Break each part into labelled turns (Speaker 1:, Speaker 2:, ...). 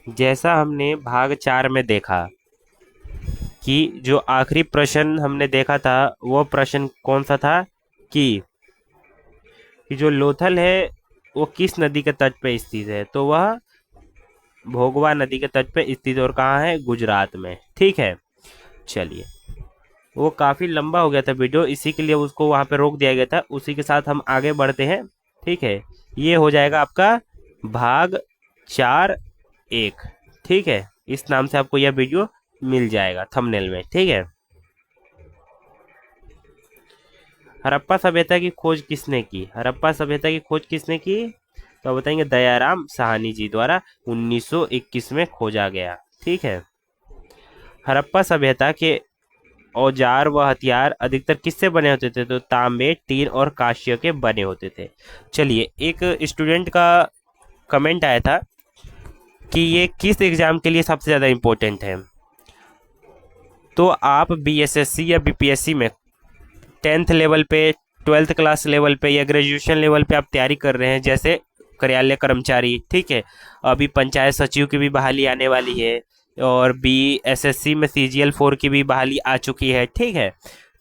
Speaker 1: जैसा हमने भाग 4 में देखा कि जो आखिरी प्रश्न हमने देखा था वो प्रश्न कौन सा था कि जो लोथल है वो किस नदी के तट पे स्थित है, तो वह भोगवा नदी के तट पे स्थित है और कहाँ है, गुजरात में। ठीक है, चलिए। वो काफ़ी लंबा हो गया था वीडियो, इसी के लिए उसको वहाँ पे रोक दिया गया था। उसी के साथ हम आगे बढ़ते हैं। ठीक है, ये हो जाएगा आपका भाग 4.1। ठीक है, इस नाम से आपको यह वीडियो मिल जाएगा थंबनेल में। ठीक है, हड़प्पा सभ्यता की खोज किसने की? हड़प्पा सभ्यता की खोज किसने की? तो आप बताएंगे दयाराम साहनी जी द्वारा 1921 में खोजा गया। ठीक है, हड़प्पा सभ्यता के औजार व हथियार अधिकतर किससे बने होते थे? तो तांबे, टीन और कांस्य के बने होते थे। चलिए, एक स्टूडेंट का कमेंट आया था कि ये किस एग्जाम के लिए सबसे ज़्यादा इम्पोर्टेंट है। तो आप बीएसएससी या बीपीएससी में 10th लेवल पे, 12th क्लास लेवल पे या ग्रेजुएशन लेवल पे आप तैयारी कर रहे हैं, जैसे कार्यालय कर्मचारी, ठीक है, अभी पंचायत सचिव की भी बहाली आने वाली है, और बीएसएससी में CGL 4 की भी बहाली आ चुकी है। ठीक है,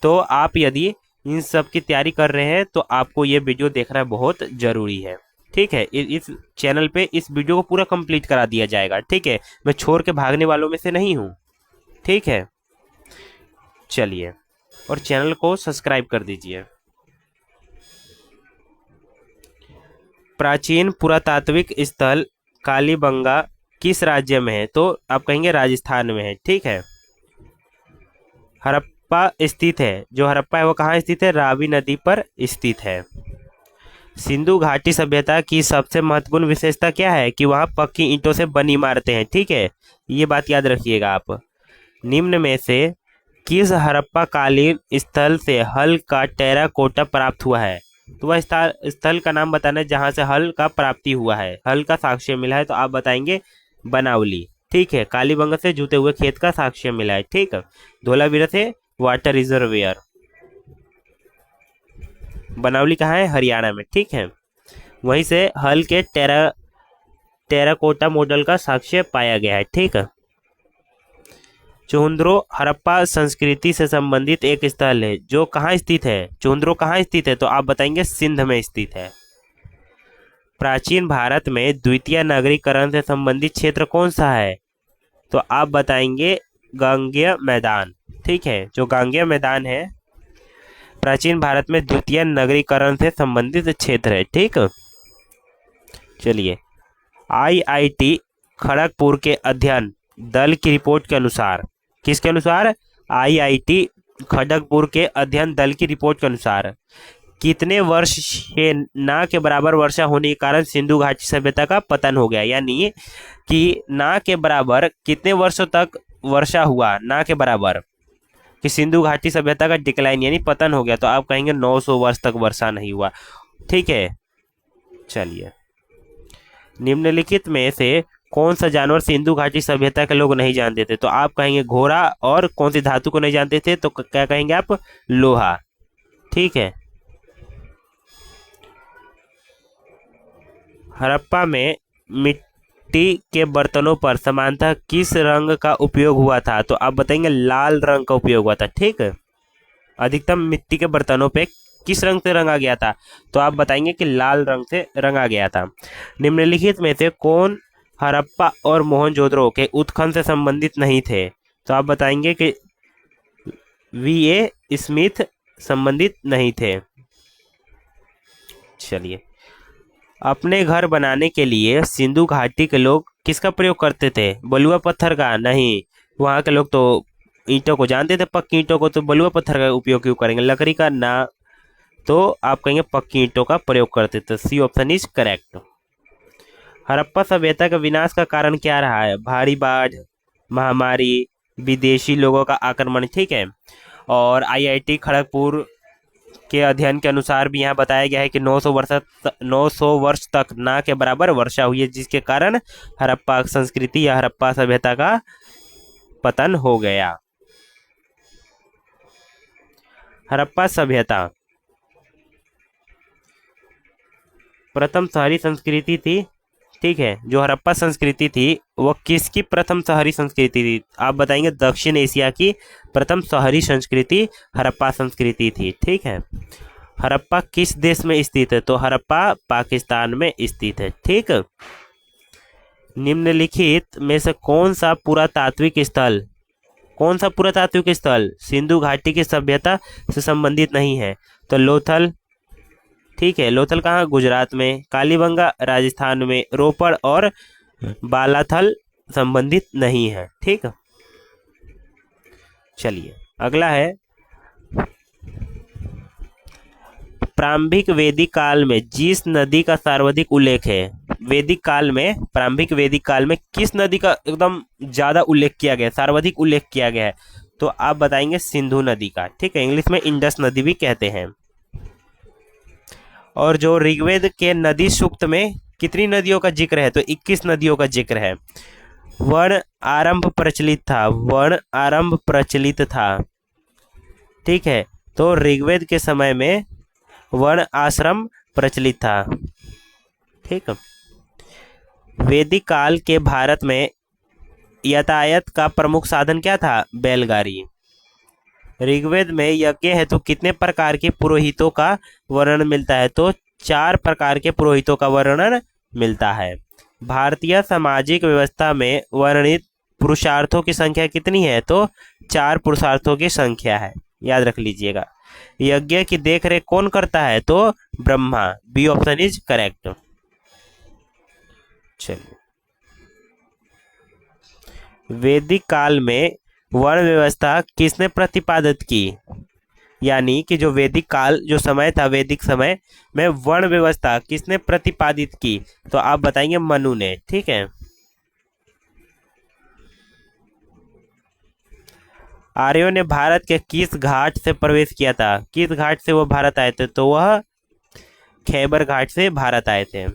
Speaker 1: तो आप यदि इन सब की तैयारी कर रहे हैं तो आपको ये वीडियो देखना बहुत ज़रूरी है। ठीक है, इस चैनल पे इस वीडियो को पूरा कंप्लीट करा दिया जाएगा। ठीक है, मैं छोड़ के भागने वालों में से नहीं हूँ। ठीक है, चलिए, और चैनल को सब्सक्राइब कर दीजिए। प्राचीन पुरातात्विक स्थल कालीबंगा किस राज्य में है? तो आप कहेंगे राजस्थान में है। ठीक है, हड़प्पा स्थित है, जो हड़प्पा है वो कहाँ स्थित है? रावी नदी पर स्थित है। सिंधु घाटी सभ्यता की सबसे महत्वपूर्ण विशेषता क्या है? कि वहाँ पक्की ईंटों से बनी इमारतें हैं। ठीक है, ये बात याद रखिएगा आप। निम्न में से किस हड़प्पा कालीन स्थल से हल का टेराकोटा प्राप्त हुआ है? तो वह स्थल का नाम बताना है जहाँ से हल का प्राप्ति हुआ है, हल का साक्ष्य मिला है। तो आप बताएंगे बनावली। ठीक है, कालीबंगा से जुते हुए खेत का साक्ष्य मिला है। ठीक है, धोलावीरा से वाटर रिजर्वियर। बनावली कहाँ है? हरियाणा में। ठीक है, वहीं से हल के टेराकोटा मॉडल का साक्ष्य पाया गया है। ठीक है, चुहंद्रो हड़प्पा संस्कृति से संबंधित एक स्थल है जो कहाँ स्थित है? चुहंद्रो कहाँ स्थित है? तो आप बताएंगे सिंध में स्थित है। प्राचीन भारत में द्वितीय नगरीकरण से संबंधित क्षेत्र कौन सा है? तो आप बताएंगे गांगेय मैदान। ठीक है, जो गांगेय मैदान है प्राचीन भारत में द्वितीय नगरीकरण से संबंधित क्षेत्र है। ठीक, चलिए, IIT खड़गपुर के अध्ययन दल की रिपोर्ट के अनुसार, किसके अनुसार? IIT खड़गपुर के अध्ययन दल की रिपोर्ट के अनुसार कितने वर्ष से ना के बराबर वर्षा होने के कारण सिंधु घाटी सभ्यता का पतन हो गया? यानी कि ना के बराबर कितने वर्षों तक वर्षा हुआ, ना के बराबर, कि सिंधु घाटी सभ्यता का डिक्लाइन यानी पतन हो गया? तो आप कहेंगे 900 वर्ष तक वर्षा नहीं हुआ। ठीक है, चलिए, निम्नलिखित में से कौन सा जानवर सिंधु घाटी सभ्यता के लोग नहीं जानते थे? तो आप कहेंगे घोड़ा। और कौन सी धातु को नहीं जानते थे? तो क्या कहेंगे आप? लोहा। ठीक है, हड़प्पा में मिट्टी के बर्तनों पर सामान्यतः किस रंग का उपयोग हुआ था? तो आप बताएंगे लाल रंग का उपयोग हुआ था। ठीक है, अधिकतम मिट्टी के बर्तनों पे किस रंग से रंगा गया था? तो आप बताएंगे कि लाल रंग से रंगा गया था। निम्नलिखित में से कौन हड़प्पा और मोहनजोदड़ो के उत्खनन से संबंधित नहीं थे? तो आप बताएंगे कि VA स्मिथ संबंधित नहीं थे। चलिए, अपने घर बनाने के लिए सिंधु घाटी के लोग किसका प्रयोग करते थे? बलुआ पत्थर का? नहीं, वहाँ के लोग तो ईंटों को जानते थे, पक्की ईंटों को, तो बलुआ पत्थर का उपयोग क्यों करेंगे? लकड़ी का? ना, तो आप कहेंगे पक्की ईंटों का प्रयोग करते थे। C option is correct. Harappa सभ्यता का विनाश का कारण क्या रहा है? भारी बाढ़, महामारी, विदेशी लोगों का आक्रमण। ठीक है, और IIT खड़गपुर के अध्ययन के अनुसार भी यहाँ बताया गया है कि 900 वर्ष तक ना के बराबर वर्षा हुई है, जिसके कारण हड़प्पा संस्कृति या हड़प्पा सभ्यता का पतन हो गया। हड़प्पा सभ्यता प्रथम शहरी संस्कृति थी। ठीक है। जो हड़प्पा संस्कृति थी वह किसकी प्रथम शहरी संस्कृति थी? आप बताएंगे दक्षिण एशिया की प्रथम शहरी संस्कृति हड़प्पा संस्कृति थी। ठीक है। हड़प्पा किस देश में स्थित है? तो हड़प्पा पाकिस्तान में स्थित है। ठीक। निम्नलिखित में से कौन सा पुरातात्विक स्थल सिंधु घाटी की सभ्यता से संबंधित नहीं है? तो लोथल। ठीक है। लोथल कहाँ? गुजरात में। कालीबंगा राजस्थान में। रोपड़ और बालाथल संबंधित नहीं है। ठीक। चलिए अगला है, प्रारंभिक वैदिक काल में जिस नदी का सर्वाधिक उल्लेख है, प्रारंभिक वैदिक काल में किस नदी का एकदम ज्यादा उल्लेख किया गया, सर्वाधिक उल्लेख किया गया है? तो आप बताएंगे सिंधु नदी का। ठीक है। इंग्लिश में इंडस नदी भी कहते हैं। और जो ऋग्वेद के नदी सूक्त में कितनी नदियों का जिक्र है? तो 21 नदियों का जिक्र है। वर्ण आरंभ प्रचलित था। ठीक है। तो ऋग्वेद के समय में वर्ण आश्रम प्रचलित था। ठीक। वैदिक काल के भारत में यातायात का प्रमुख साधन क्या था? बैलगाड़ी। ऋग्वेद में यज्ञ हेतु कितने प्रकार के पुरोहितों का वर्णन मिलता है? तो 4 प्रकार के पुरोहितों का वर्णन मिलता है। भारतीय सामाजिक व्यवस्था में वर्णित पुरुषार्थों की संख्या कितनी है? तो 4 पुरुषार्थों की संख्या है, याद रख लीजिएगा। यज्ञ की देखरेख कौन करता है? तो Brahma. B option is correct. चलिए, वैदिक काल में वर्ण व्यवस्था किसने प्रतिपादित की? यानी कि जो वैदिक काल जो समय था, वैदिक समय में वर्ण व्यवस्था किसने प्रतिपादित की? तो आप बताएंगे मनु ने। ठीक है। आर्यों ने भारत के किस घाट से प्रवेश किया था? किस घाट से वो भारत आए थे? तो वह खैबर घाट से भारत आए थे।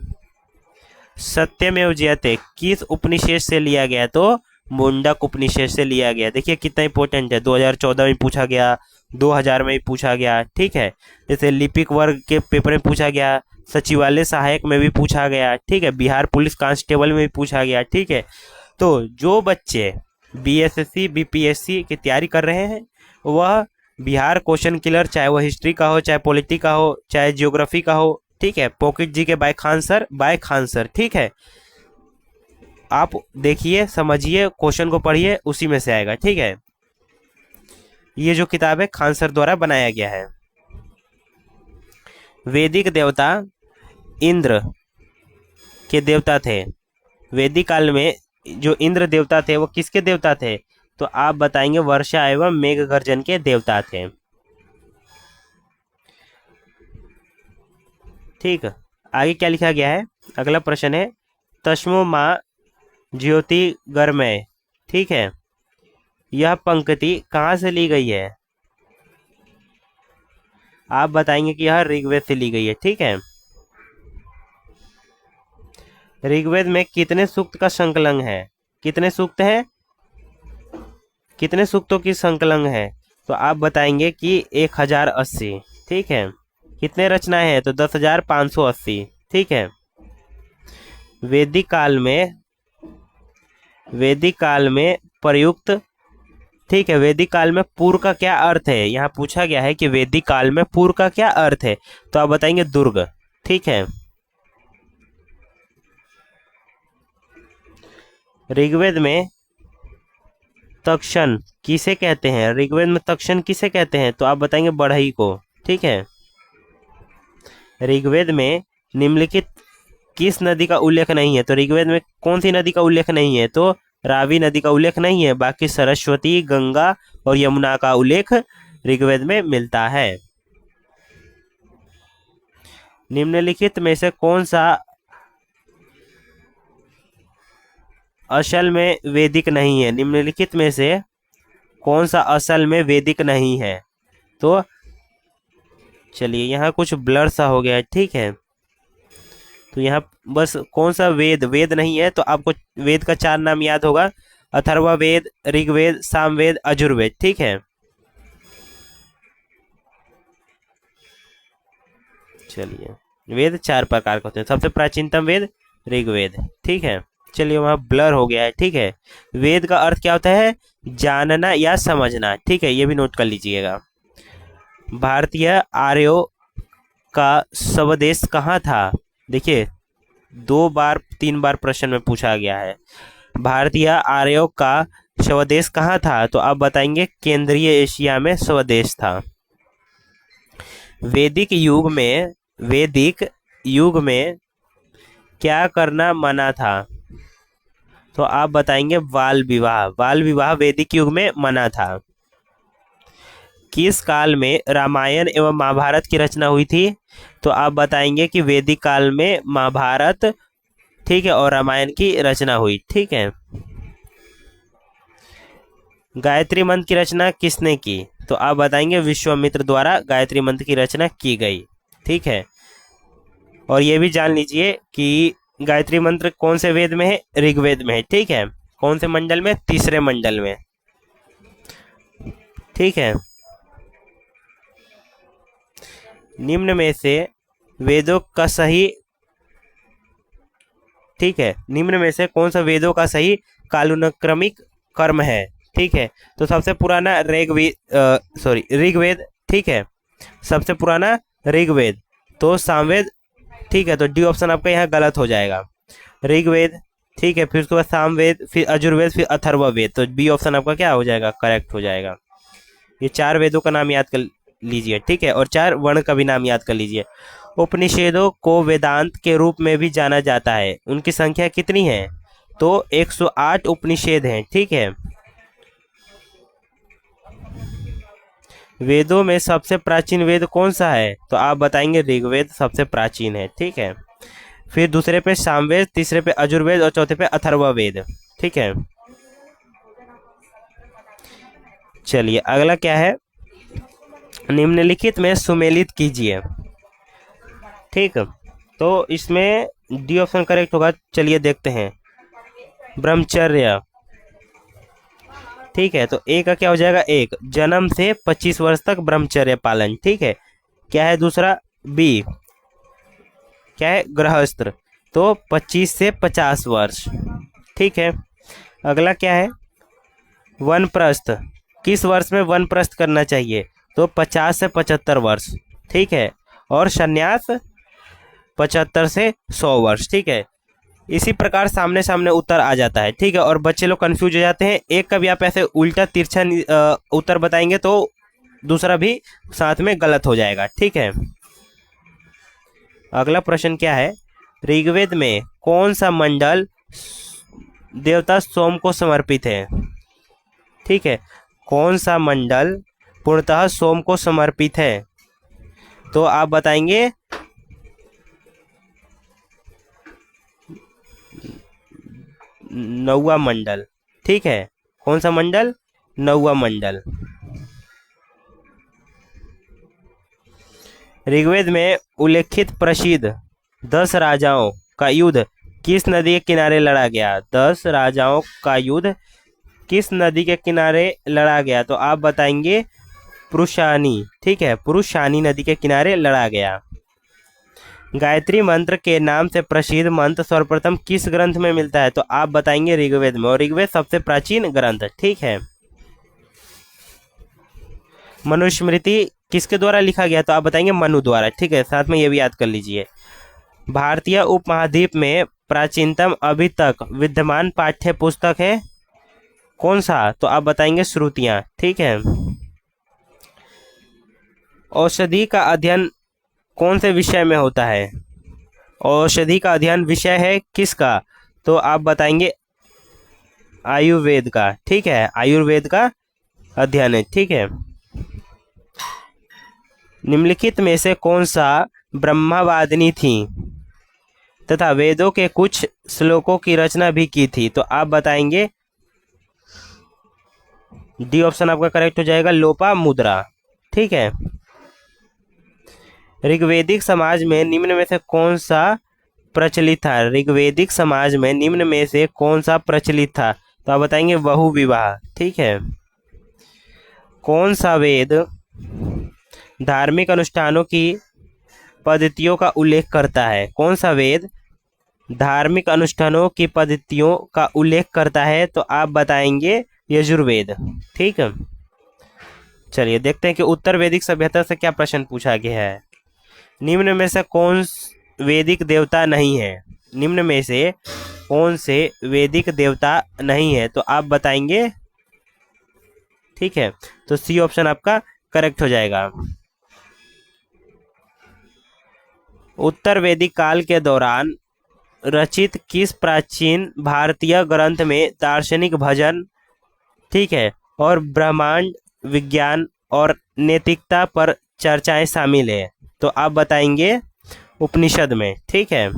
Speaker 1: सत्यमेव जयते किस उपनिषद से लिया गया? तो मुंडक उपनिषद से लिया गया। देखिए कितना इंपॉर्टेंट है। 2014 में पूछा गया, 2000 में भी पूछा गया। ठीक है। जैसे लिपिक वर्ग के पेपर में पूछा गया, सचिवालय सहायक में भी पूछा गया। ठीक है। बिहार पुलिस कांस्टेबल में भी पूछा गया। ठीक है। तो जो बच्चे बीएसएससी बीपीएससी की तैयारी कर रहे हैं वह बिहार क्वेश्चन किलर, चाहे वो हिस्ट्री का हो, चाहे पॉलिटी का हो, चाहे ज्योग्राफी का हो, ठीक है, पॉकेट जी के बाय खानसर। ठीक है। आप देखिए, समझिए, क्वेश्चन को पढ़िए, उसी में से आएगा। ठीक है। ये जो किताब है खानसर द्वारा बनाया गया है। वैदिक देवता इंद्र के देवता थे। वैदिक काल में जो इंद्र देवता थे वो किसके देवता थे? तो आप बताएंगे वर्षा एवं मेघ गर्जन के देवता थे। ठीक। आगे क्या लिखा गया है? अगला प्रश्न है, तस्मो माँ ज्योतिर्गमय। ठीक है। यह पंक्ति कहाँ से ली गई है? आप बताएंगे कि यह ऋग्वेद से ली गई है। ठीक है। ऋग्वेद में कितने सूक्त का संकलन है? कितने सूक्त है? कितने सूक्तों की संकलन है? तो आप बताएंगे कि 1080। ठीक है। कितने रचनाएं हैं? तो 10,580। ठीक है। वैदिक काल में प्रयुक्त, ठीक है, वैदिक काल में पूर्व का क्या अर्थ है? यहाँ पूछा गया है कि वैदिक काल में पूर्व का क्या अर्थ है? तो आप बताएंगे दुर्ग। ठीक है। ऋग्वेद में तक्षण किसे कहते हैं? ऋग्वेद में तक्षण किसे कहते हैं? तो आप बताएंगे बढ़ई को। ठीक है। ऋग्वेद में निम्नलिखित किस नदी का उल्लेख नहीं है? तो ऋग्वेद में कौन सी नदी का उल्लेख नहीं है? तो रावी नदी का उल्लेख नहीं है। बाकी सरस्वती, गंगा और यमुना का उल्लेख ऋग्वेद में मिलता है। निम्नलिखित में से कौन सा असल में वैदिक नहीं है? निम्नलिखित में से कौन सा असल में वैदिक नहीं है? तो चलिए, यहाँ कुछ ब्लर सा हो गया है। ठीक है। तो यहाँ बस कौन सा वेद नहीं है? तो आपको वेद का 4 नाम याद होगा, अथर्ववेद, ऋग्वेद, सामवेद, अजुर्वेद। ठीक है। चलिए, वेद 4 प्रकार के होते हैं। सबसे प्राचीनतम वेद ऋग्वेद। ठीक है, चलिए वहाँ ब्लर हो गया है। ठीक है, वेद का अर्थ क्या होता है? जानना या समझना। ठीक है, ये भी नोट कर लीजिएगा। भारतीय आर्यों का स्वदेश कहाँ था? देखिए 2 बार 3 बार प्रश्न में पूछा गया है। भारतीय आर्यों का स्वदेश कहाँ था? तो आप बताएंगे केंद्रीय एशिया में स्वदेश था। वैदिक युग में क्या करना मना था? तो आप बताएंगे बाल विवाह। बाल विवाह वैदिक युग में मना था। किस काल में रामायण एवं महाभारत की रचना हुई थी? तो आप बताएंगे कि वैदिक काल में महाभारत, ठीक है, और रामायण की रचना हुई। ठीक है, गायत्री मंत्र की रचना किसने की? तो आप बताएंगे विश्वामित्र द्वारा गायत्री मंत्र की रचना की गई। ठीक है, और ये भी जान लीजिए कि गायत्री मंत्र कौन से वेद में है? ऋग्वेद में है। ठीक है, कौन से मंडल में? तीसरे मंडल में। ठीक है, निम्न में से वेदों का सही, ठीक है, निम्न में से कौन सा वेदों का सही कालानुक्रमिक कर्म है? ठीक है, तो सबसे पुराना ऋग्वेद। ठीक है, सबसे पुराना ऋग्वेद, तो सामवेद। ठीक है, तो डी ऑप्शन आपका यहाँ गलत हो जाएगा। ऋग्वेद, ठीक है, फिर उसके बाद सामवेद, फिर अजुर्वेद, फिर अथर्ववेद, तो बी ऑप्शन आपका क्या हो जाएगा? करेक्ट हो जाएगा। ये 4 वेदों का नाम याद कर लीजिए। ठीक है, और 4 वर्ण का भी नाम याद कर लीजिए। उपनिषदों को वेदांत के रूप में भी जाना जाता है, उनकी संख्या कितनी है? तो 108 उपनिषद हैं। ठीक है, वेदों में सबसे प्राचीन वेद कौन सा है? तो आप बताएंगे ऋग्वेद सबसे प्राचीन है। ठीक है, फिर दूसरे पे सामवेद, तीसरे पे अजुर्वेद और चौथे पे अथर्ववेद। ठीक है, चलिए अगला क्या है? निम्नलिखित में सुमेलित कीजिए। ठीक, तो इसमें डी ऑप्शन करेक्ट होगा। चलिए देखते हैं। ब्रह्मचर्य। ठीक है, तो ए का क्या हो जाएगा? एक, जन्म से 25 वर्ष तक ब्रह्मचर्य पालन। ठीक है, क्या है दूसरा? बी, क्या है? गृहस्थ, तो 25 से 50 वर्ष। ठीक है, अगला क्या है? वनप्रस्थ। किस वर्ष में वनप्रस्थ करना चाहिए? तो 50 से 75 वर्ष। ठीक है, और संन्यास 75 से 100 वर्ष। ठीक है, इसी प्रकार सामने सामने उत्तर आ जाता है। ठीक है, और बच्चे लोग कंफ्यूज हो जाते हैं। एक का भी आप ऐसे उल्टा तिरछा उत्तर बताएंगे तो दूसरा भी साथ में गलत हो जाएगा। ठीक है, अगला प्रश्न क्या है? ऋग्वेद में कौन सा मंडल देवता सोम को समर्पित है? ठीक है, कौन सा मंडल पूर्णतः सोम को समर्पित है? तो आप बताएंगे 9वां मंडल। ठीक है, कौन सा मंडल? 9वां मंडल। ऋग्वेद में उल्लेखित प्रसिद्ध 10 राजाओं का युद्ध किस नदी के किनारे लड़ा गया? 10 राजाओं का युद्ध किस नदी के किनारे लड़ा गया? तो आप बताएंगे पुरुषानी। ठीक है, पुरुषानी नदी के किनारे लड़ा गया। गायत्री मंत्र के नाम से प्रसिद्ध मंत्र सर्वप्रथम किस ग्रंथ में मिलता है? तो आप बताएंगे ऋग्वेद में, और ऋग्वेद सबसे प्राचीन ग्रंथ। ठीक है, मनुस्मृति किसके द्वारा लिखा गया? तो आप बताएंगे मनु द्वारा। ठीक है, साथ में ये भी याद कर लीजिए। भारतीय उपमहाद्वीप में प्राचीनतम अभी तक विद्यमान पाठ्य पुस्तक है कौन सा? तो आप बताएंगे श्रुतियां। ठीक है, औषधि का अध्ययन कौन से विषय में होता है? औषधि का अध्ययन विषय है किसका? तो आप बताएंगे आयुर्वेद का। ठीक है, आयुर्वेद का अध्ययन है। ठीक है, निम्नलिखित में से कौन सा ब्रह्मवादिनी थी तथा वेदों के कुछ श्लोकों की रचना भी की थी? तो आप बताएंगे डी ऑप्शन आपका करेक्ट हो जाएगा, लोपामुद्रा। ठीक है, ऋग्वैदिक समाज में निम्न में से कौन सा प्रचलित था? ऋग्वैदिक समाज में निम्न में से कौन सा प्रचलित था? तो आप बताएंगे बहु विवाह। ठीक है, कौन सा वेद धार्मिक अनुष्ठानों की पद्धतियों का उल्लेख करता है? कौन सा वेद धार्मिक अनुष्ठानों की पद्धतियों का उल्लेख करता है, तो आप बताएंगे यजुर्वेद। ठीक है, चलिए देखते हैं कि उत्तर वैदिक सभ्यता से क्या प्रश्न पूछा गया है। निम्न में से कौन वैदिक देवता नहीं है? निम्न में से कौन से वैदिक देवता नहीं है, तो आप बताएंगे। ठीक है, तो सी ऑप्शन आपका करेक्ट हो जाएगा। उत्तर वैदिक काल के दौरान रचित किस प्राचीन भारतीय ग्रंथ में दार्शनिक भजन, ठीक है, और ब्रह्मांड विज्ञान और नैतिकता पर चर्चाएं शामिल है, तो आप बताएंगे उपनिषद में। ठीक है,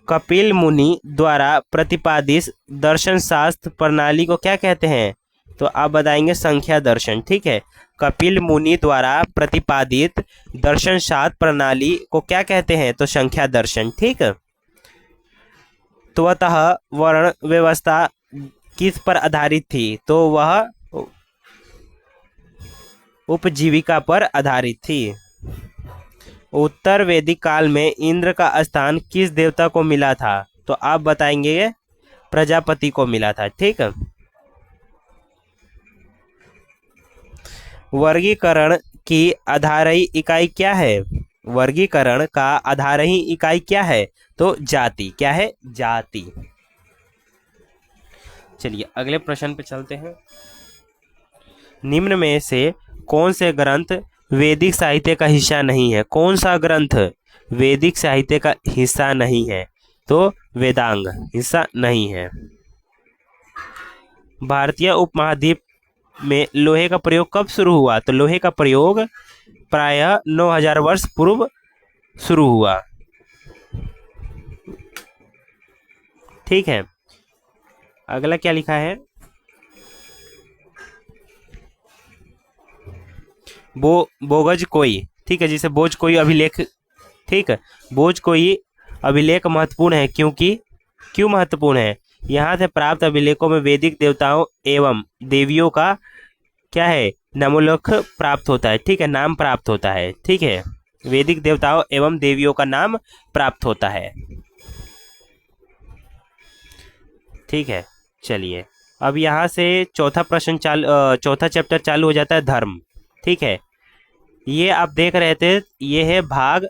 Speaker 1: कपिल मुनि द्वारा प्रतिपादित दर्शन शास्त्र प्रणाली को क्या कहते हैं, तो आप बताएंगे संख्या दर्शन। ठीक है, कपिल मुनि द्वारा प्रतिपादित दर्शन शास्त्र प्रणाली को क्या कहते हैं, तो संख्या दर्शन। ठीक है, स्वतः वर्ण व्यवस्था किस पर आधारित थी, तो वह उपजीविका पर आधारित थी। उत्तर वैदिक काल में इंद्र का स्थान किस देवता को मिला था, तो आप बताएंगे प्रजापति को मिला था। ठीक है, वर्गीकरण की आधारही इकाई क्या है? वर्गीकरण का आधारही इकाई क्या है, तो जाति। क्या है? जाति। चलिए अगले प्रश्न पे चलते हैं। निम्न में से कौन से ग्रंथ वैदिक साहित्य का हिस्सा नहीं है? कौन सा ग्रंथ वैदिक साहित्य का हिस्सा नहीं है, तो वेदांग हिस्सा नहीं है। भारतीय उपमहाद्वीप में लोहे का प्रयोग कब शुरू हुआ, तो लोहे का प्रयोग प्रायः 9000 वर्ष पूर्व शुरू हुआ। ठीक है, अगला क्या लिखा है? बोगज कोई, ठीक है, जिसे बोझ कोई अभिलेख, ठीक है, बोझ कोई अभिलेख महत्वपूर्ण है, क्यों महत्वपूर्ण है? यहाँ से प्राप्त अभिलेखों में वैदिक देवताओं एवं देवियों का क्या है, नामोल्लेख प्राप्त होता है। ठीक है, नाम प्राप्त होता है। ठीक है, वैदिक देवताओं एवं देवियों का नाम प्राप्त होता है। ठीक है, चलिए अब यहाँ से चौथा चैप्टर चालू हो जाता है, धर्म। ठीक है, ये आप देख रहे थे, ये है भाग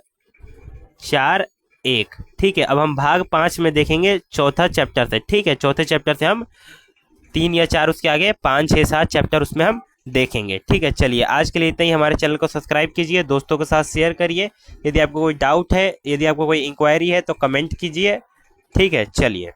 Speaker 1: 4.1। ठीक है, अब हम भाग 5 में देखेंगे चौथा चैप्टर से। ठीक है, चौथे चैप्टर से हम 3 या 4 उसके आगे 5, 6, 7 चैप्टर उसमें हम देखेंगे। ठीक है, चलिए आज के लिए इतना ही। हमारे चैनल को सब्सक्राइब कीजिए, दोस्तों के साथ शेयर करिए। यदि आपको कोई डाउट है, यदि आपको कोई इंक्वायरी है तो कमेंट कीजिए। ठीक है, चलिए।